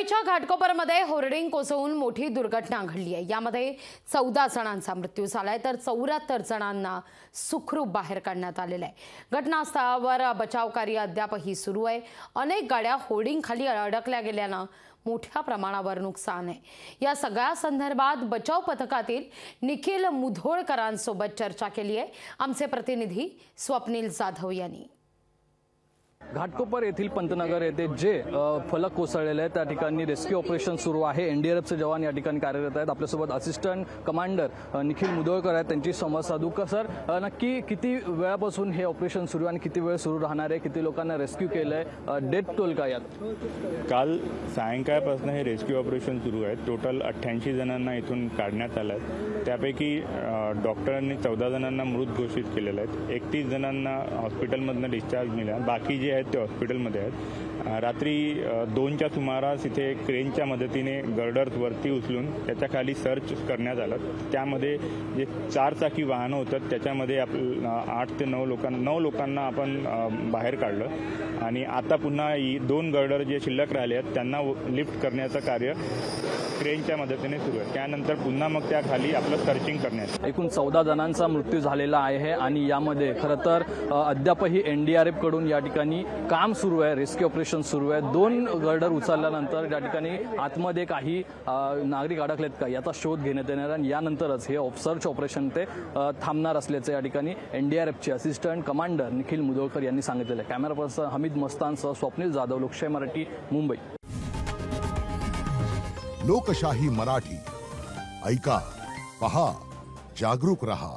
मुंबईच्या घाटकोपरमध्ये होर्डिंग कोसळून मोठी दुर्घटना घडली आहे। यामध्ये 14 जणांचा मृत्यू झालाय तर 74 जणांना सुखरूप बाहेर काढण्यात आलेलं आहे। घटनास्थळावर बचाव कार्य अद्यापही सुरू आहे। अनेक गाड्या होर्डिंग खाली अडकल्या गेल्यानं मोठ्या प्रमाणावर नुकसान आहे। या सगळ्या संदर्भात बचाव पथकातील निखिल मुधोळकरांसोबत चर्चा केली आहे आमचे प्रतिनिधी स्वप्नील जाधव यांनी। घाटकोपर येथील पंतनगर येथे जे फलक कोसळलेले आहेत त्या ठिकाणी रेस्क्यू ऑपरेशन सुरू आहे। एनडीआरएफचे जवान या ठिकाणी कार्यरत आहेत। आपल्यासोबत असिस्टंट कमांडर निखिल मुधोळकर आहेत, त्यांची संवाद साधू। सर, नक्की किती वेळापासून हे ऑपरेशन सुरू आणि किती वेळ सुरू राहणार आहे? किती लोकांना रेस्क्यू केलंय? डेथ टोल काय यात? काल सायंकाळपासून हे रेस्क्यू ऑपरेशन सुरू आहे। टोटल 88 जणांना इथून काढण्यात आलं आहे। त्यापैकी डॉक्टरांनी 14 जणांना मृत घोषित केलेले आहेत। 31 जणांना हॉस्पिटलमधून डिस्चार्ज मिळाला, बाकी जे आहेत ते हॉस्पिटलमध्ये आहेत। रात्री 2च्या सुमारास इथे क्रेनच्या मदतीने गर्डर्स वरती उचलून त्याच्या खाली सर्च करण्यात आलं। त्यामध्ये जे 4 चाकी वाहनं होतं त्याच्यामध्ये 8 ते 9 लोकांना आपण बाहेर काढलं आणि आता पुन्हा 2 गर्डर जे शिल्लक राहिले आहेत त्यांना लिफ्ट करण्याचं कार्य क्रेनच्या मदतीने सुरू आहे। त्यानंतर पुन्हा मग त्या खाली आपलं सर्चिंग करण्यात। एकूण 14 जणांचा मृत्यू झालेला आहे आणि यामध्ये खरं तर अद्यापही एनडीआरएफ कडून या ठिकाणी काम सुरू आहे, रेस्क्यू ऑपरेशन सुरू आहे। 2 गर्डर उचलल्यानंतर या ठिकाणी आतमध्ये काही नागरिक अडकलेत का याचा शोध घेण्यात येणार आणि यानंतरच हे सर्च ऑपरेशन ते थांबणार असल्याचं या ठिकाणी एनडीआरएफचे असिस्टंट कमांडर निखिल मुधोळकर यांनी सांगितलेलं आहे। कॅमेरा पर्सन हमीद मस्तानसह स्वप्नील जाधव, लोकशाही मराठी, मुंबई। लोकशाही मराठी ऐका, पहा, जागरूक रहा।